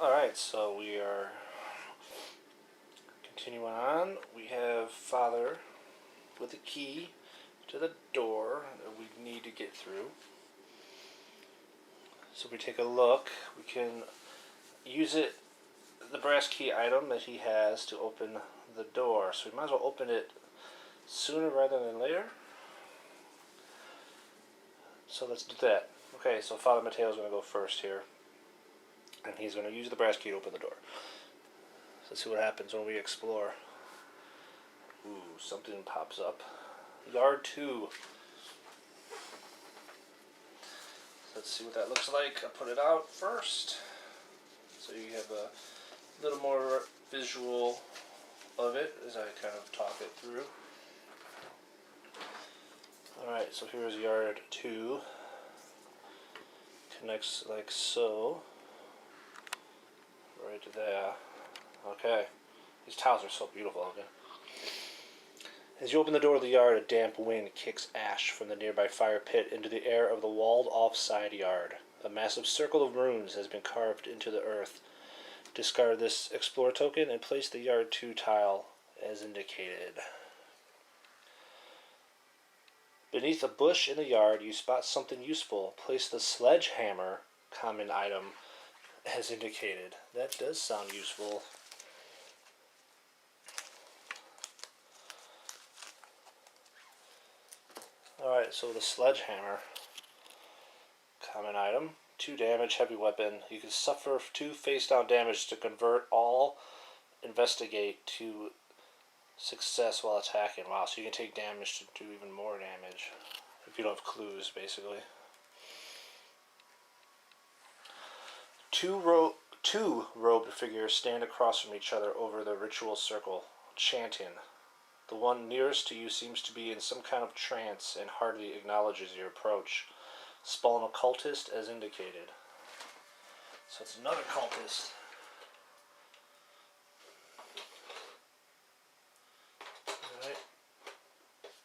Alright, so we are continuing on. We have Father with a key to the door that we need to get through. So if we take a look, we can use the brass key item that he has to open the door. So we might as well open it sooner rather than later. So let's do that. Okay, so Father Mateo's going to go first here. And he's going to use the brass key to open the door. So let's see what happens when we explore. Ooh, something pops up. Yard 2. Let's see what that looks like. I'll put it out first. So you have a little more visual of it as I kind of talk it through. Alright, so here's yard 2. Connects like so. Right there. Okay. These tiles are so beautiful looking. As you open the door of the yard, a damp wind kicks ash from the nearby fire pit into the air of the walled-off side yard. A massive circle of runes has been carved into the earth. Discard this Explorer token and place the Yard 2 tile as indicated. Beneath a bush in the yard, you spot something useful. Place the sledgehammer common item as indicated. That does sound useful. Alright, so the sledgehammer, common item, 2 damage, heavy weapon. You can suffer 2 face down damage to convert all investigate to success while attacking. Wow, so you can take damage to do even more damage if you don't have clues, basically. Two robed figures stand across from each other over the ritual circle, chanting. The one nearest to you seems to be in some kind of trance and hardly acknowledges your approach. Spawn a cultist as indicated. So it's another cultist. Alright.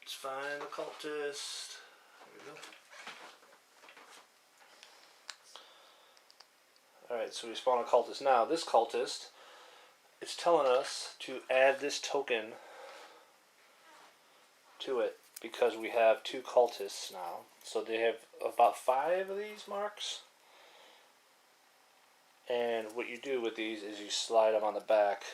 Let's find the cultist. There we go. Alright, so we spawn a cultist. Now, this cultist, it's telling us to add this token to it because we have 2 cultists now. So they have about 5 of these marks. And what you do with these is you slide them on the back.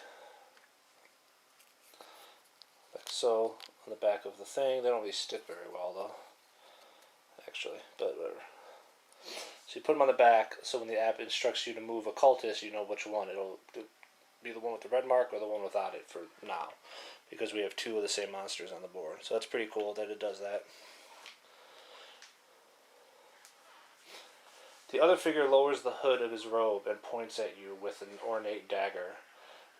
Like so, on the back of the thing. They don't really stick very well though, actually, but whatever. So you put them on the back, so when the app instructs you to move a cultist, you know which one. It'll be the one with the red mark or the one without it for now, because we have 2 of the same monsters on the board. So that's pretty cool that it does that. The other figure lowers the hood of his robe and points at you with an ornate dagger.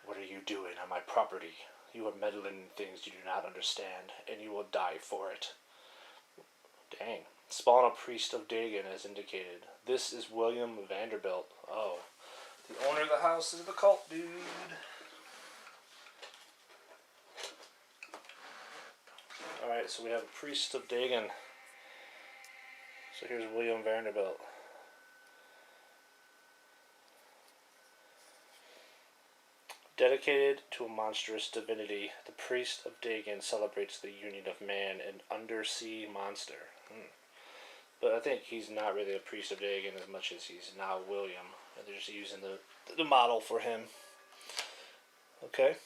What are you doing on my property? You are meddling in things you do not understand, and you will die for it. Dang. Spawn a priest of Dagon as indicated. This is William Vanderbilt. Oh. The owner of the house is the cult dude. Alright, so we have a priest of Dagon. So here's William Vanderbilt. Dedicated to a monstrous divinity, the priest of Dagon celebrates the union of man and undersea monster. But I think he's not really a priest of Dagon as much as he's now William. And they're just using the model for him. Okay.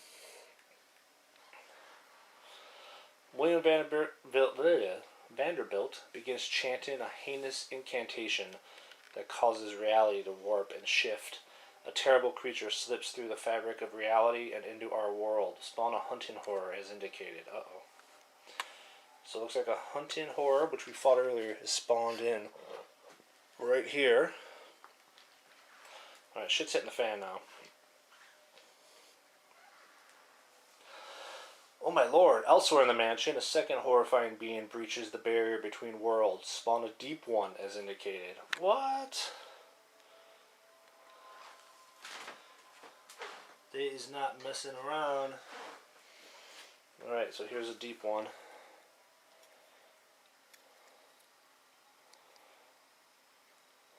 William Vanderbilt begins chanting a heinous incantation that causes reality to warp and shift. A terrible creature slips through the fabric of reality and into our world. Spawn a hunting horror as indicated. Uh-oh. So it looks like a hunting horror, which we fought earlier, is spawned in right here. Alright, shit's hitting the fan now. Oh my lord, elsewhere in the mansion, a second horrifying being breaches the barrier between worlds. Spawn a deep one as indicated. What? They is not messing around. Alright, so here's a deep one.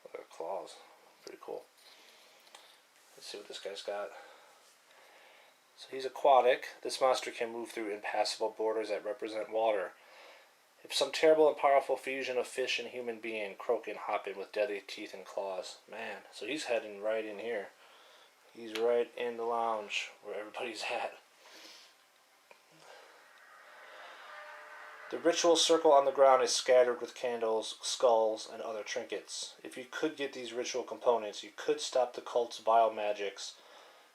Look at claws. Pretty cool. Let's see what this guy's got. So he's aquatic. This monster can move through impassable borders that represent water. If some terrible and powerful fusion of fish and human being, croaking, hopping with deadly teeth and claws. Man, so he's heading right in here. He's right in the lounge where everybody's at. The ritual circle on the ground is scattered with candles, skulls, and other trinkets. If you could get these ritual components, you could stop the cult's vile magics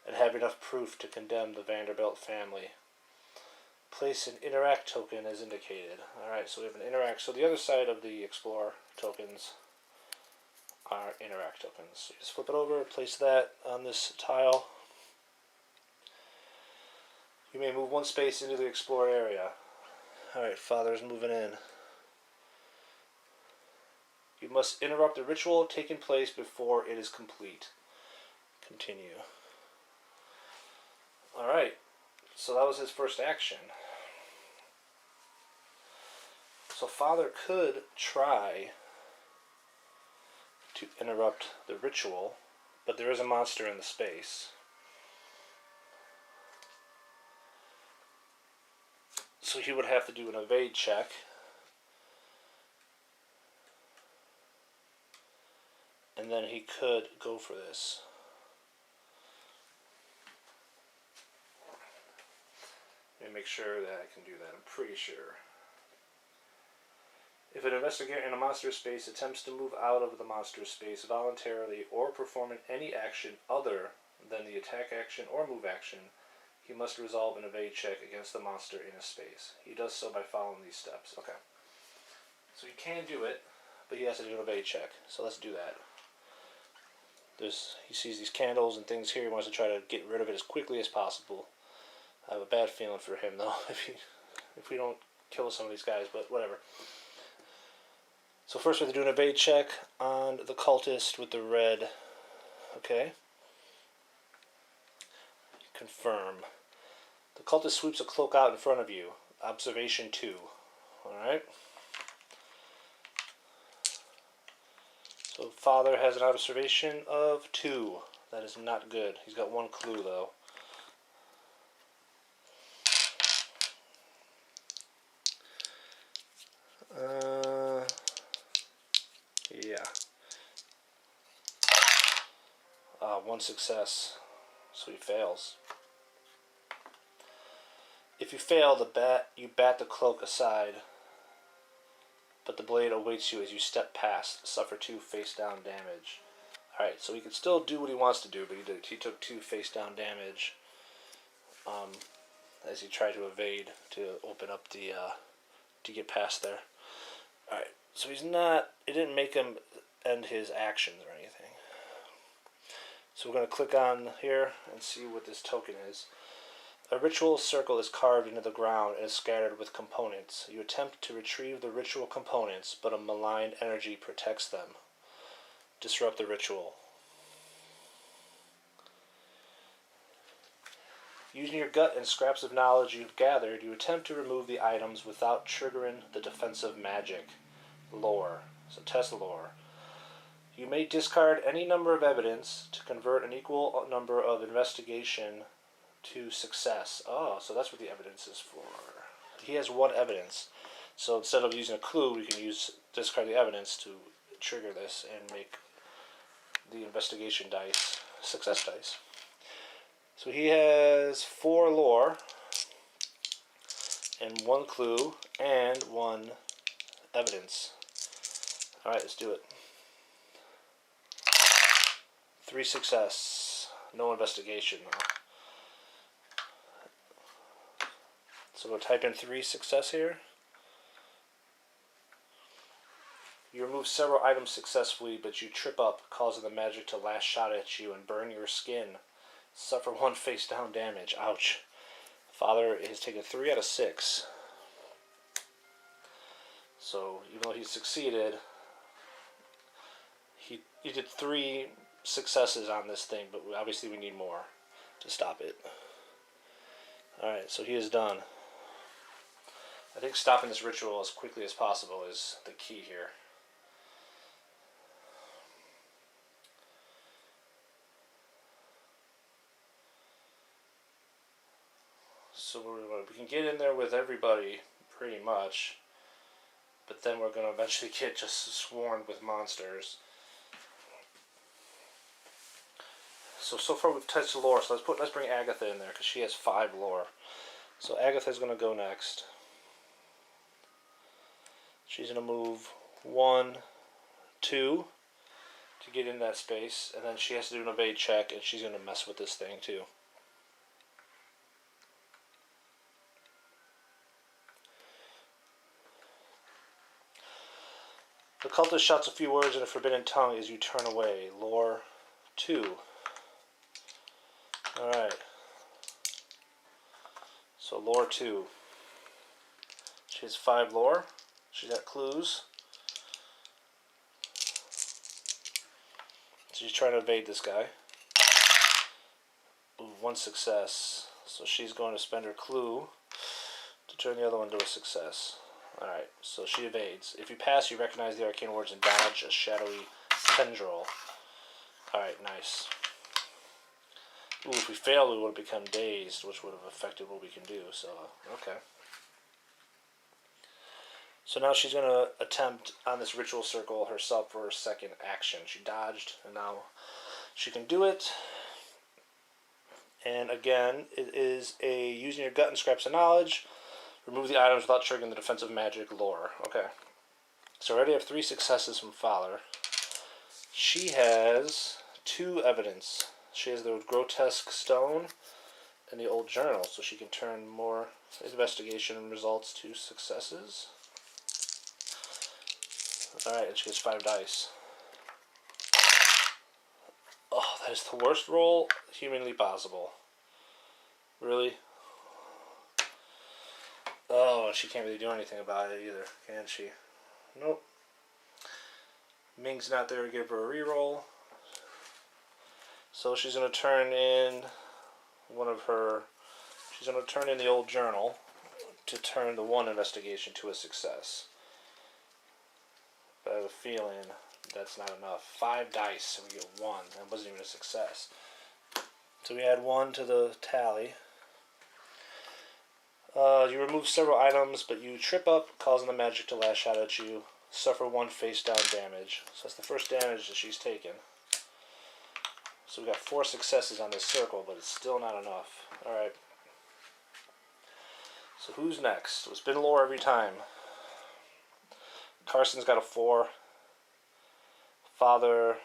and have enough proof to condemn the Vanderbilt family. Place an interact token as indicated. Alright, so we have an interact. So the other side of the explore tokens are interact tokens. So you just flip it over, place that on this tile. You may move one space into the explore area. Alright, Father's moving in. You must interrupt the ritual taking place before it is complete. Continue. Alright, so that was his first action. So Father could try to interrupt the ritual, but there is a monster in the space. So he would have to do an evade check. And then he could go for this. Let me make sure that I can do that. I'm pretty sure. If an investigator in a monster space attempts to move out of the monster space voluntarily or performing any action other than the attack action or move action, he must resolve an evade check against the monster in his space. He does so by following these steps. Okay. So he can do it, but he has to do an evade check. So let's do that. He sees these candles and things here. He wants to try to get rid of it as quickly as possible. I have a bad feeling for him, though, if we don't kill some of these guys, but whatever. So first we have to do an evade check on the cultist with the red. Okay. Confirm. The cultist sweeps a cloak out in front of you. Observation 2. Alright. So Father has an observation of 2. That is not good. He's got one clue, though. Yeah. One success. So he fails. If you fail, you bat the cloak aside, but the blade awaits you as you step past. Suffer 2 face-down damage. Alright, so he can still do what he wants to do, but he took 2 face-down damage as he tried to evade to open up the to get past there. Alright, so it didn't make him end his actions or anything. So we're going to click on here and see what this token is. A ritual circle is carved into the ground and is scattered with components. You attempt to retrieve the ritual components, but a malign energy protects them. Disrupt the ritual. Using your gut and scraps of knowledge you've gathered, you attempt to remove the items without triggering the defensive magic. Lore. So test lore. You may discard any number of evidence to convert an equal number of investigation to success. Oh, so that's what the evidence is for. He has 1 evidence. So instead of using a clue, we can discard the evidence to trigger this and make the investigation dice success dice. So he has 4 lore and 1 clue and 1 evidence. Alright, let's do it. 3 success. No investigation though. So we'll type in 3 success here. You remove several items successfully, but you trip up, causing the magic to lash shot at you and burn your skin. Suffer 1 face down damage. Ouch. Father has taken 3 out of 6. So even though he succeeded, he did 3 successes on this thing, but obviously we need more to stop it. Alright, so he is done. I think stopping this ritual as quickly as possible is the key here. So we can get in there with everybody, pretty much. But then we're going to eventually get just swarmed with monsters. So far we've touched lore, so let's bring Agatha in there, because she has 5 lore. So Agatha's going to go next. She's going to move 1, 2 to get in that space, and then she has to do an evade check, and she's going to mess with this thing too. The cultist shouts a few words in a forbidden tongue as you turn away. Lore 2. Alright. So lore 2. She has 5 lore. She's got clues. She's trying to evade this guy. Ooh, 1 success. So she's going to spend her clue to turn the other one to a success. Alright, so she evades. If you pass, you recognize the arcane words and dodge a shadowy tendril. Alright, nice. Ooh, if we failed, we would have become dazed, which would have affected what we can do, so, okay. So now she's going to attempt on this ritual circle herself for her second action. She dodged, and now she can do it. And again, it is a using your gut and scraps of knowledge. Remove the items without triggering the defensive magic lore. Okay. So I already have 3 successes from Fowler. She has 2 evidence. She has the grotesque stone and the old journal, so she can turn more investigation results to successes. Alright, and she gets 5 dice. Oh, that is the worst roll humanly possible. Really? Oh, she can't really do anything about it either, can she? Nope. Ming's not there to give her a reroll. So she's going to turn in she's going to turn in the old journal to turn the 1 investigation to a success. But I have a feeling that's not enough. 5 dice and we get 1. That wasn't even a success. So we add 1 to the tally. You remove several items, but you trip up, causing the magic to lash out at you. Suffer 1 face-down damage. So that's the first damage that she's taken. So we got 4 successes on this circle, but it's still not enough. Alright. So who's next? It's been lore every time. Carson's got a 4. Father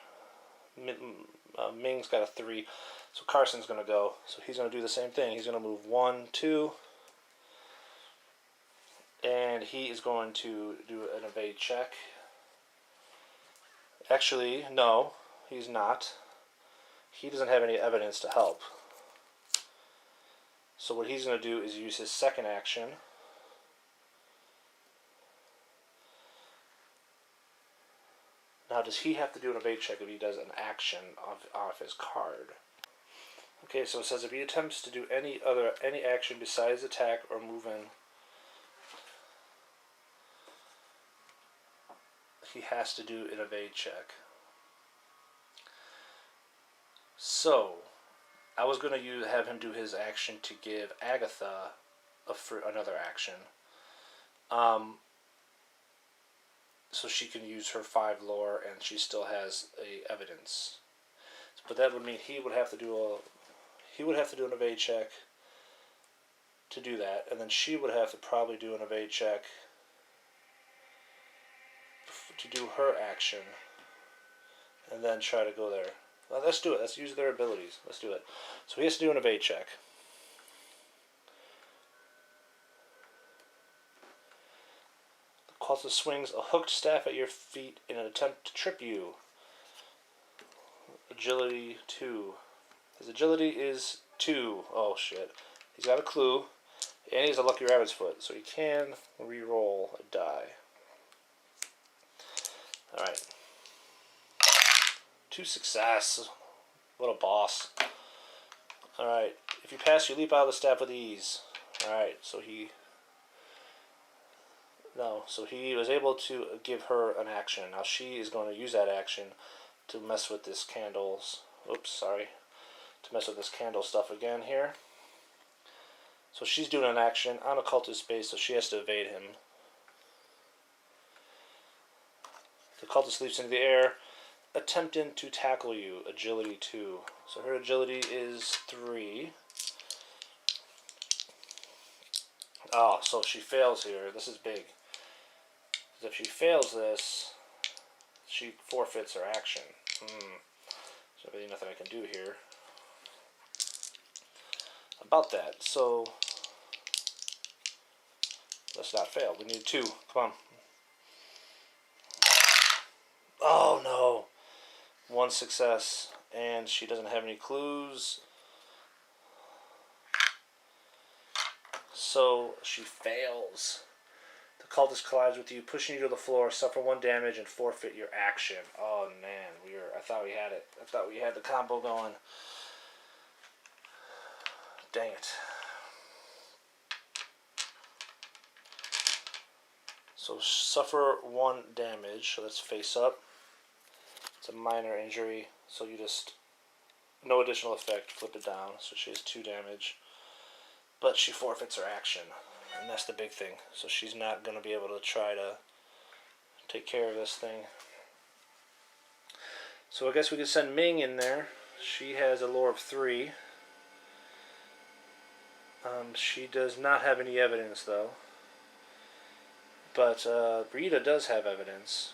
Ming's got a 3. So Carson's going to go. So he's going to do the same thing. He's going to move 1, 2. And he is going to do an evade check. Actually, no, he's not. He doesn't have any evidence to help. So what he's going to do is use his second action. Now, does he have to do an evade check if he does an action off his card? Okay, so it says if he attempts to do any action besides attack or movement, he has to do an evade check. So, I was going to have him do his action to give Agatha another action. So she can use her 5 lore and she still has a evidence. But that would mean he would have to do an evade check to do that, and then she would have to probably do an evade check to do her action, and then try to go there. Well, let's do it. Let's use their abilities. Let's do it. So he has to do an evade check. The cultist swings a hooked staff at your feet in an attempt to trip you. Agility 2. His agility is 2. Oh shit. He's got a clue, and he's a lucky rabbit's foot, so he can re-roll a die. Alright. 2 success. What a boss. Alright. If you pass, you leap out of the staff with ease. Alright, so he was able to give her an action. Now she is going to use that action to mess with this candles. Oops, sorry. To mess with this candle stuff again here. So she's doing an action on occultist space, so she has to evade him. The cultist leaps into the air, attempting to tackle you. Agility 2. So her agility is 3. Oh, so she fails here. This is big. Because if she fails this, she forfeits her action. There's really nothing I can do here about that. So let's not fail. We need 2. Come on. Oh no. 1 success. And she doesn't have any clues. So she fails. The cultist collides with you, pushing you to the floor, suffer 1 damage, and forfeit your action. Oh man, I thought we had it. I thought we had the combo going. Dang it. So suffer 1 damage. So let's face up. It's a minor injury. So you just, no additional effect, flip it down. So she has 2 damage. But she forfeits her action. And that's the big thing. So she's not going to be able to try to take care of this thing. So I guess we could send Ming in there. She has a lore of 3. She does not have any evidence, though. But Rita does have evidence.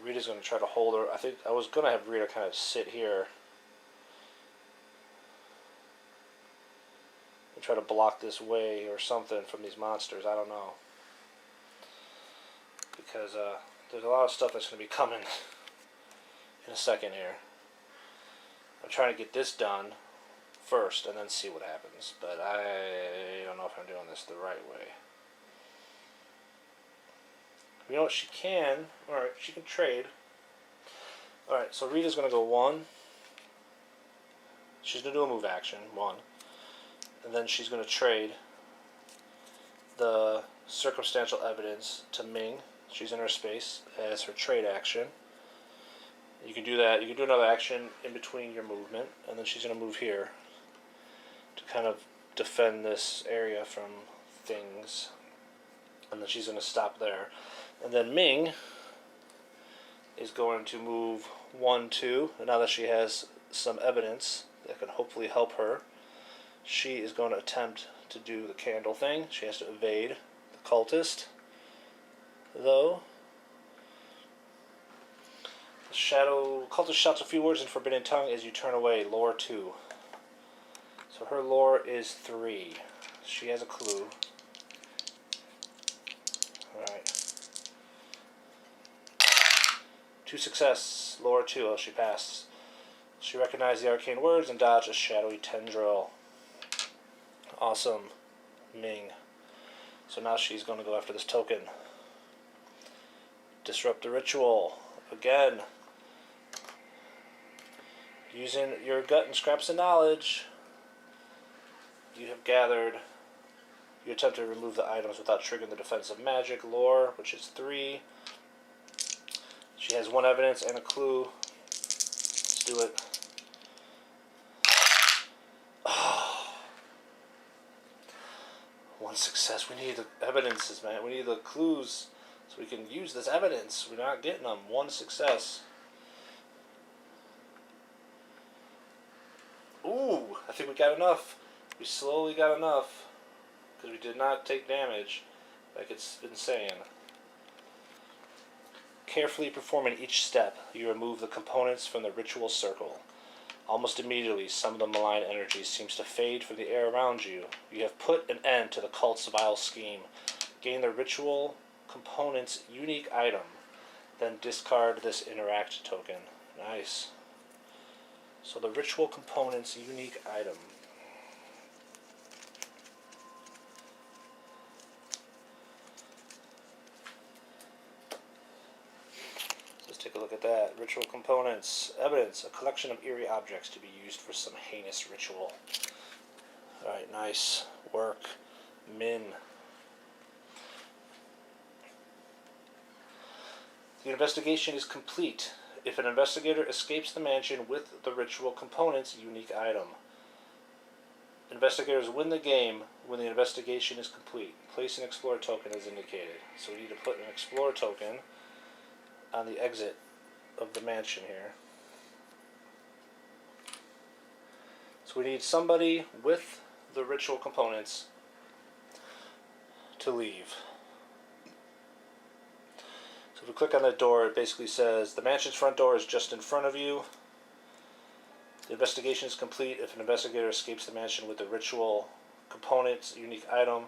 Rita's going to try to hold her. I think I was going to have Rita kind of sit here and try to block this way or something from these monsters. I don't know. Because there's a lot of stuff that's going to be coming in a second here. I'm trying to get this done first and then see what happens. But I don't know if I'm doing this the right way. You know what, she can. Alright, she can trade. Alright, so Rita's going to go 1. She's going to do a move action, 1. And then she's going to trade the circumstantial evidence to Ming. She's in her space as her trade action. You can do that. You can do another action in between your movement. And then she's going to move here to kind of defend this area from things. And then she's going to stop there. And then Ming is going to move 1, 2. And now that she has some evidence that can hopefully help her, she is going to attempt to do the candle thing. She has to evade the cultist, though. The shadow cultist shouts a few words in forbidden tongue as you turn away. Lore 2. So her lore is 3. She has a clue. Alright. 2 success, lore 2. Oh, she passed. She recognized the arcane words and dodged a shadowy tendril. Awesome. Ming. So now she's going to go after this token. Disrupt the ritual. Again. Using your gut and scraps of knowledge, you have gathered. You attempt to remove the items without triggering the defensive magic lore, which is 3. She has 1 evidence and a clue. Let's do it. Oh. 1 success. We need the evidences, man. We need the clues so we can use this evidence. We're not getting them. 1 success. Ooh, I think we got enough. We slowly got enough. Because we did not take damage, like it's been saying. Carefully performing each step, you remove the components from the ritual circle. Almost immediately, some of the malign energy seems to fade from the air around you. You have put an end to the cult's vile scheme. Gain the ritual component's unique item, then discard this interact token. Nice. So the ritual component's unique item. Take a look at that. Ritual components. Evidence. A collection of eerie objects to be used for some heinous ritual. Alright, nice work. Min. The investigation is complete. if an investigator escapes the mansion with the ritual component's unique item. Investigators win the game when the investigation is complete. Place an Explorer token as indicated. So we need to put an Explorer token on the exit of the mansion here. So we need somebody with the ritual components to leave. So if we click on that door, it basically says the mansion's front door is just in front of you. The investigation is complete if an investigator escapes the mansion with the ritual component's unique item.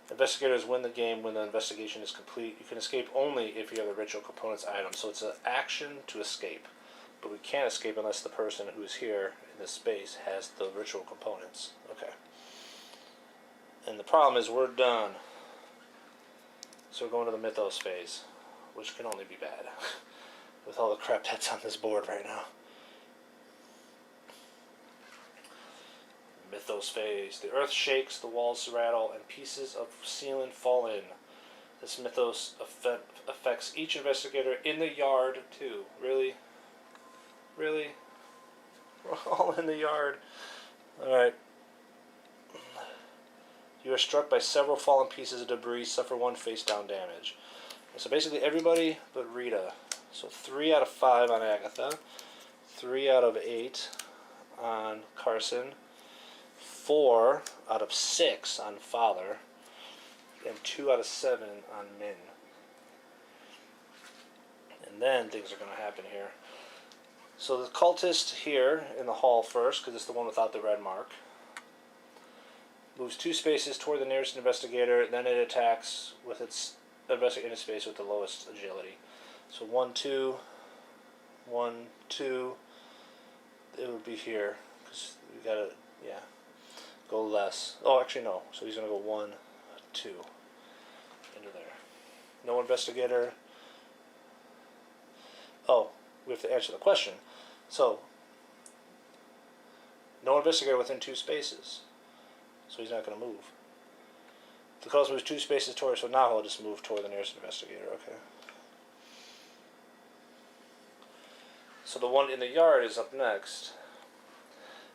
Investigators win the game when the investigation is complete. You can escape only if you have the ritual component's item. So it's an action to escape. But we can't escape unless the person who is here in this space has the ritual components. Okay. And the problem is we're done. So we're going to the mythos phase, which can only be bad with all the crap that's on this board right now. Mythos phase. The earth shakes, the walls rattle, and pieces of ceiling fall in. This mythos affects each investigator in the yard too. Really? Really? We're all in the yard. Alright. You are struck by several fallen pieces of debris, suffer 1 face down damage. And so basically everybody but Rita. So 3 out of 5 on Agatha, 3 out of 8 on Carson, 4 out of 6 on Father, and 2 out of 7 on Min. And then things are going to happen here. So the cultist here in the hall first, because it's the one without the red mark, moves 2 spaces toward the nearest investigator, then it attacks with its investigator space with the lowest agility. So 1, 2, 1, 2, it would be here, because we gotta, yeah, go less. Oh, actually no, so he's gonna go 1, 2, into there. No investigator. Oh, we have to answer the question. So, no investigator within 2 spaces. So he's not going to move. The cultist moves 2 spaces toward, so now he'll just move toward the nearest investigator. Okay. So the one in the yard is up next.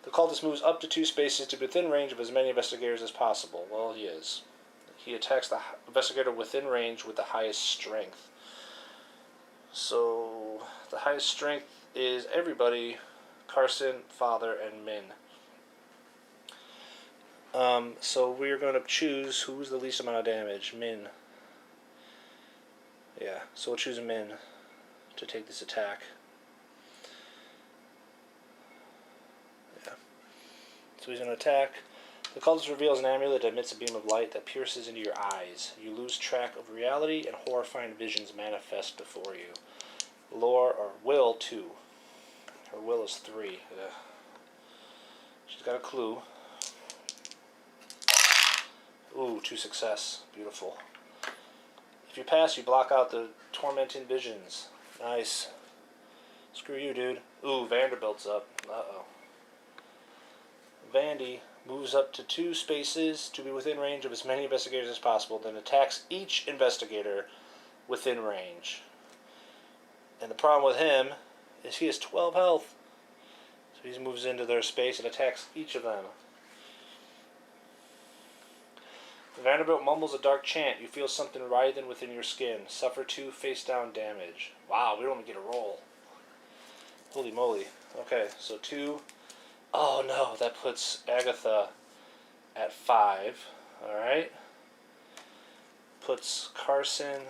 The cultist moves up to 2 spaces to be within range of as many investigators as possible. Well, he is. He attacks the investigator within range with the highest strength. So the highest strength is everybody, Carson, Father, and Min. So we're going to choose who's the least amount of damage. Min. Yeah, so we'll choose Min to take this attack. Yeah. So he's going to attack. The cultist reveals an amulet that emits a beam of light that pierces into your eyes. You lose track of reality and horrifying visions manifest before you. Lore or will 2. Her will is 3. Yeah. She's got a clue. Ooh, 2 success. Beautiful. If you pass, you block out the tormenting visions. Nice. Screw you, dude. Ooh, Vanderbilt's up. Uh-oh. Vandy moves up to 2 spaces to be within range of as many investigators as possible, then attacks each investigator within range. And the problem with him is he has 12 health. So he moves into their space and attacks each of them. Vanderbilt mumbles a dark chant. You feel something writhing within your skin. Suffer 2 face down damage. Wow, we don't even get a roll. Holy moly. Okay, so 2. Oh no, that puts Agatha at 5. Alright. Puts Carson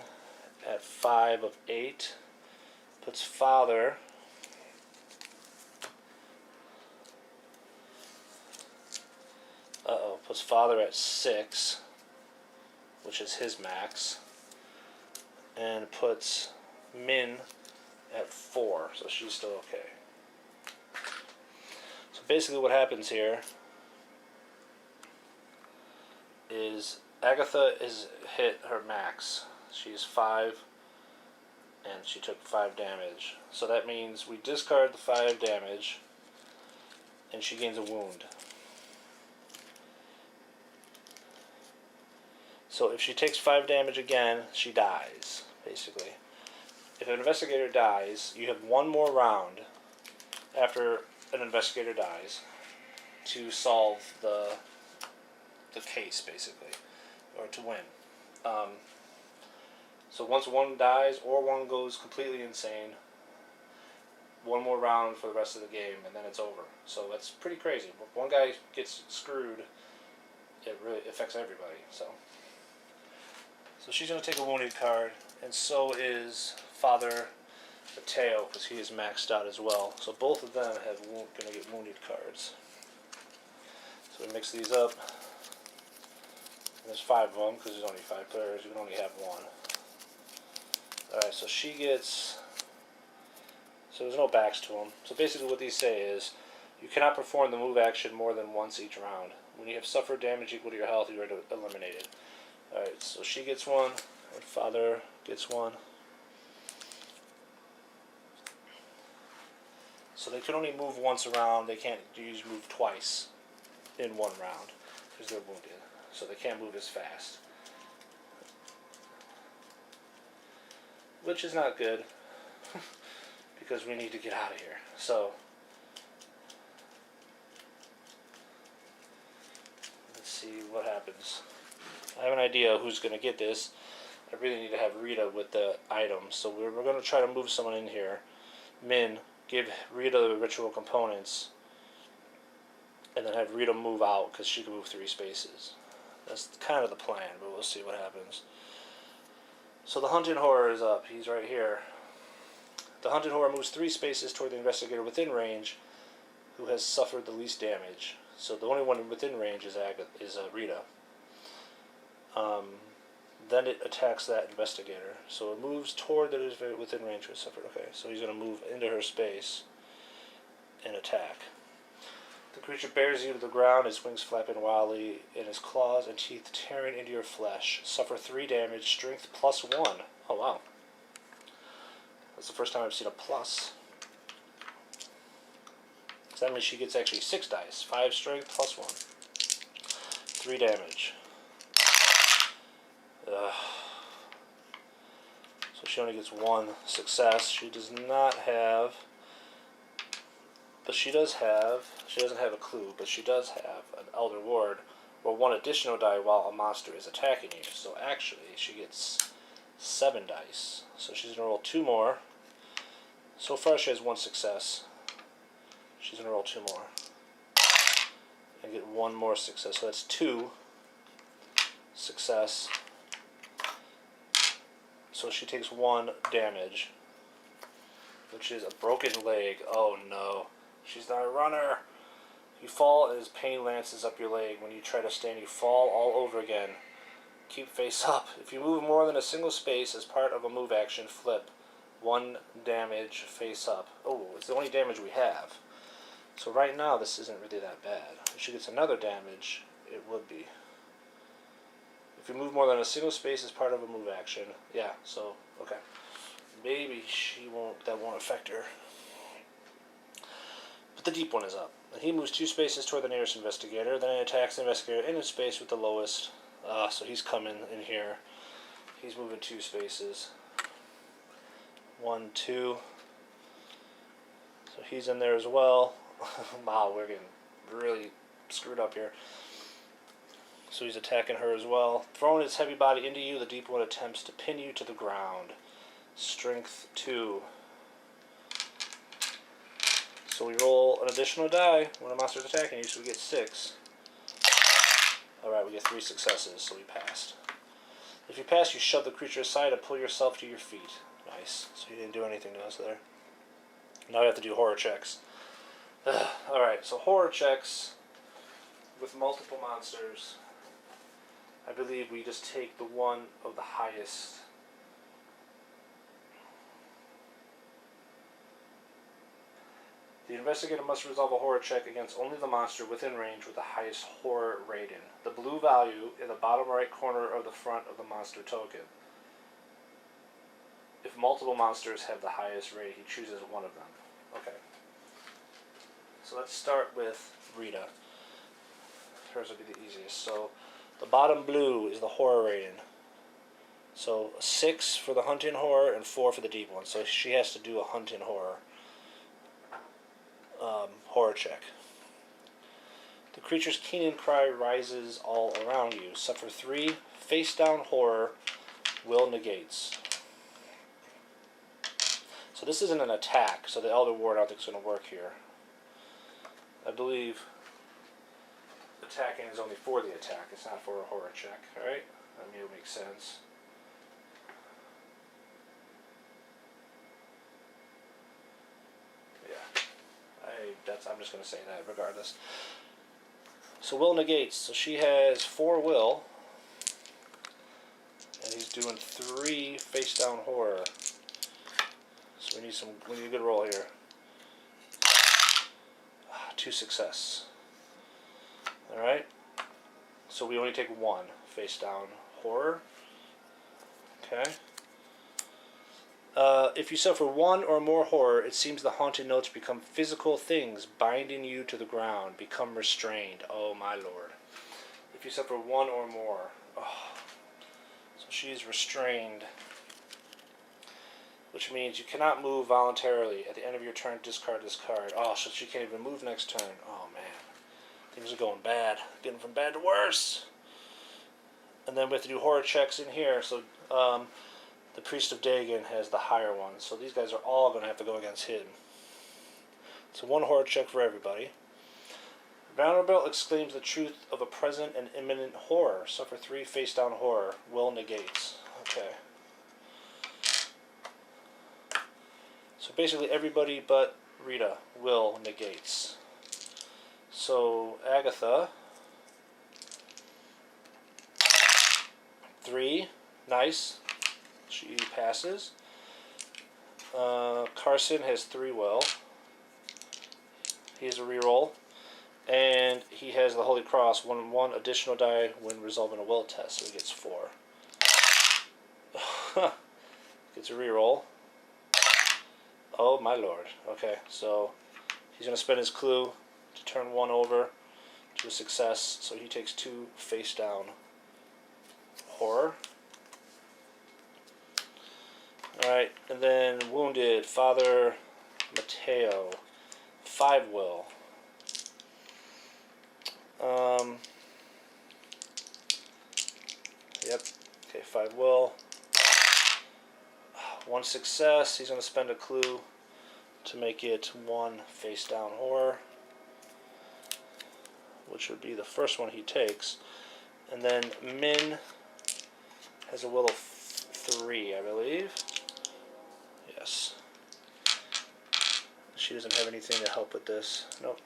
at 5 of 8. Puts Father puts Father at 6, which is his max, and puts Min at 4, so she's still okay. So basically what happens here is Agatha is hit her max. She's 5, and she took 5 damage. So that means we discard the 5 damage, and she gains a wound. So if she takes 5 damage again, she dies, basically. if an investigator dies, you have one more round after an investigator dies to solve the case, basically, or to win. So once one dies or one goes completely insane, one more round for the rest of the game, and then it's over. So that's pretty crazy. If one guy gets screwed, it really affects everybody. So she's going to take a wounded card, and so is Father Mateo, because he is maxed out as well. So both of them have going to get wounded cards. So we mix these up. And there's 5 of them, because there's only 5 players. You can only have 1. Alright, so she gets... So there's no backs to them. So basically what these say is, you cannot perform the move action more than once each round. When you have suffered damage equal to your health, you are eliminated. Alright, so she gets 1, and Father gets 1. So they can only move once around. They can't move twice in one round, because they're wounded. So they can't move as fast. Which is not good, because we need to get out of here. So let's see what happens. I have an idea who's going to get this. I really need to have Rita with the items. So we're going to try to move someone in here. Min, give Rita the ritual components, and then have Rita move out, because she can move 3 spaces. That's kind of the plan, but we'll see what happens. So the hunted horror is up. He's right here. The hunted horror moves 3 spaces toward the investigator within range, who has suffered the least damage. So the only one within range is Rita. Then it attacks that investigator. So it moves toward that is within range who has suffered. Okay, so he's going to move into her space and attack. The creature bears you to the ground, its wings flapping wildly, and its claws and teeth tearing into your flesh. Suffer 3 damage, strength +1. Oh, wow. That's the first time I've seen a plus. So that means she gets actually 6 dice. 5 strength +1. 3 damage. Ugh. So she only gets 1 success. She does not have... But she doesn't have a clue, but she does have an Elder Ward, or 1 additional die while a monster is attacking you. So actually, she gets 7 dice. So she's going to roll 2 more. So far she has 1 success. She's going to roll 2 more. And get 1 more success. So that's 2 success. So she takes 1 damage, which is a broken leg. Oh no. She's not a runner. You fall as pain lances up your leg. When you try to stand, you fall all over again. Keep face up. If you move more than a single space as part of a move action, flip. 1 damage face up. Oh, it's the only damage we have. So right now, this isn't really that bad. If she gets another damage, it would be. If you move more than a single space as part of a move action. Yeah, so, okay. Maybe that won't affect her. But the deep one is up. And he moves 2 spaces toward the nearest investigator. Then he attacks the investigator in his space with the lowest. So he's coming in here. He's moving 2 spaces. 1, 2. So he's in there as well. Wow, we're getting really screwed up here. So he's attacking her as well. Throwing his heavy body into you, the deep one attempts to pin you to the ground. Strength 2. So we roll an additional die when a monster is attacking you, so we get 6. Alright, we get 3 successes, so we passed. If you pass, you shove the creature aside and pull yourself to your feet. Nice. So you didn't do anything to us there. Now we have to do horror checks. Alright, so horror checks with multiple monsters. I believe we just take the one of the highest. The investigator must resolve a horror check against only the monster within range with the highest horror rating. The blue value in the bottom right corner of the front of the monster token. If multiple monsters have the highest rate, he chooses one of them. Okay. So let's start with Rita. Hers will be the easiest. So the bottom blue is the horror rating. So 6 for the hunting horror and 4 for the deep one. So she has to do a hunting horror horror check. The creature's keening cry rises all around you. Suffer 3 face down horror. Will negates. So this isn't an attack. So the Elder Ward I don't think is going to work here. I believe attacking is only for the attack. It's not for a horror check. All right. I mean, it makes sense. I'm just going to say that regardless. So will negates. So she has 4 will. And he's doing 3 face down horror. So we need a good roll here. 2 success. Alright. So we only take 1 face down horror. Okay. If you suffer 1 or more horror, it seems the haunted notes become physical things, binding you to the ground, become restrained. Oh my lord. If you suffer 1 or more. Oh. So she's restrained. Which means you cannot move voluntarily. At the end of your turn, discard this card. Oh, so she can't even move next turn. Oh man. Things are going bad. Getting from bad to worse. And then we have to do horror checks in here. So, the Priest of Dagon has the higher one, so these guys are all going to have to go against him. So 1 horror check for everybody. Vanderbilt exclaims the truth of a present and imminent horror. Suffer 3 face down horror. Will negates. Okay. So basically everybody but Rita will negates. So Agatha. 3. Nice. She passes. Carson has 3 will. He has a reroll. And he has the Holy Cross. 1 additional die when resolving a will test. So he gets 4. Gets a reroll. Oh my lord. Okay, so he's going to spend his clue to turn 1 over to a success. So he takes 2 face down horror. Alright, and then wounded, Father Mateo, 5 will. Yep, okay, 5 will. 1 success, he's going to spend a clue to make it 1 face down horror, which would be the first one he takes. And then Min has a will of 3, I believe. Yes. She doesn't have anything to help with this. Nope.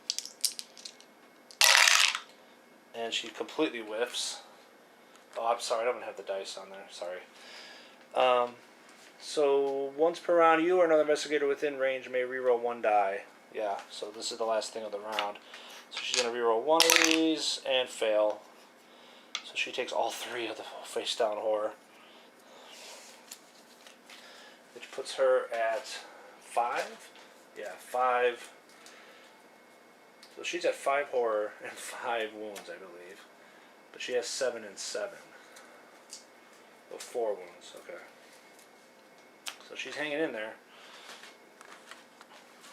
And she completely whiffs. Oh, I'm sorry. I don't have the dice on there. Sorry. So, once per round, you or another investigator within range may reroll 1 die. Yeah, so this is the last thing of the round. So she's going to reroll 1 of these and fail. So she takes all 3 of the face down horror. Which puts her at 5. Yeah, 5. So she's at 5 horror and 5 wounds, I believe. But she has 7 and 7. Oh, 4 wounds, okay. So she's hanging in there.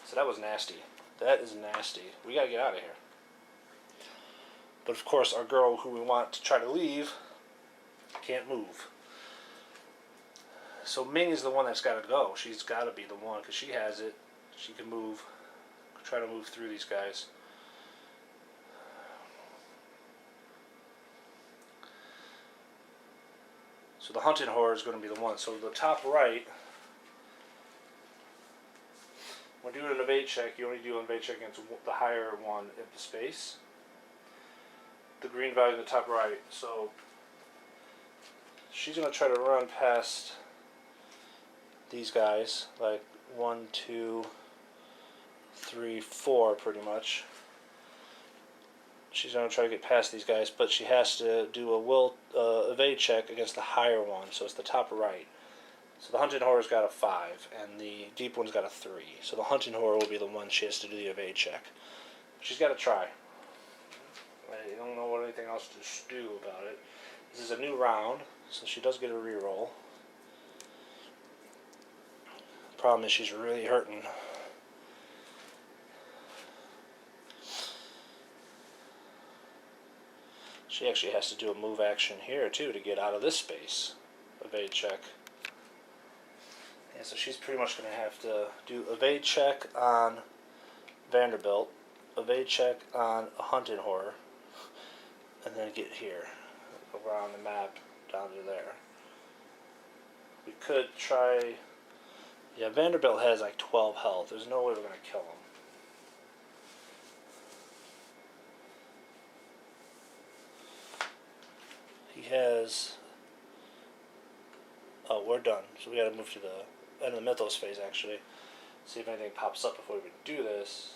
So that was nasty. That is nasty. We gotta get out of here. But of course, our girl who we want to try to leave can't move. So Ming is the one that's got to go. She's got to be the one because she has it. She can move. Try to move through these guys. So the hunting horror is going to be the one. So the top right, when doing an evade check, you only do an evade check against the higher one in the space. The green value in the top right. So she's going to try to run past these guys, like 1, 2, 3, 4 pretty much. She's going to try to get past these guys, but she has to do a will evade check against the higher one, so it's the top right. So the hunting horror's got a 5, and the deep one's got a 3. So the hunting horror will be the one she has to do the evade check. She's got to try. I don't know what anything else to do about it. This is a new round, so she does get a reroll. problem is she's really hurting. She actually has to do a move action here, too, to get out of this space. Evade check. And so she's pretty much going to have to do evade check on Vanderbilt, evade check on a hunting horror, and then get here, around the map, down to there. We could try... Yeah, Vanderbilt has like 12 health. There's no way we're going to kill him. He has... Oh, we're done. So we got to move to the end of the mythos phase, actually. See if anything pops up before we do this.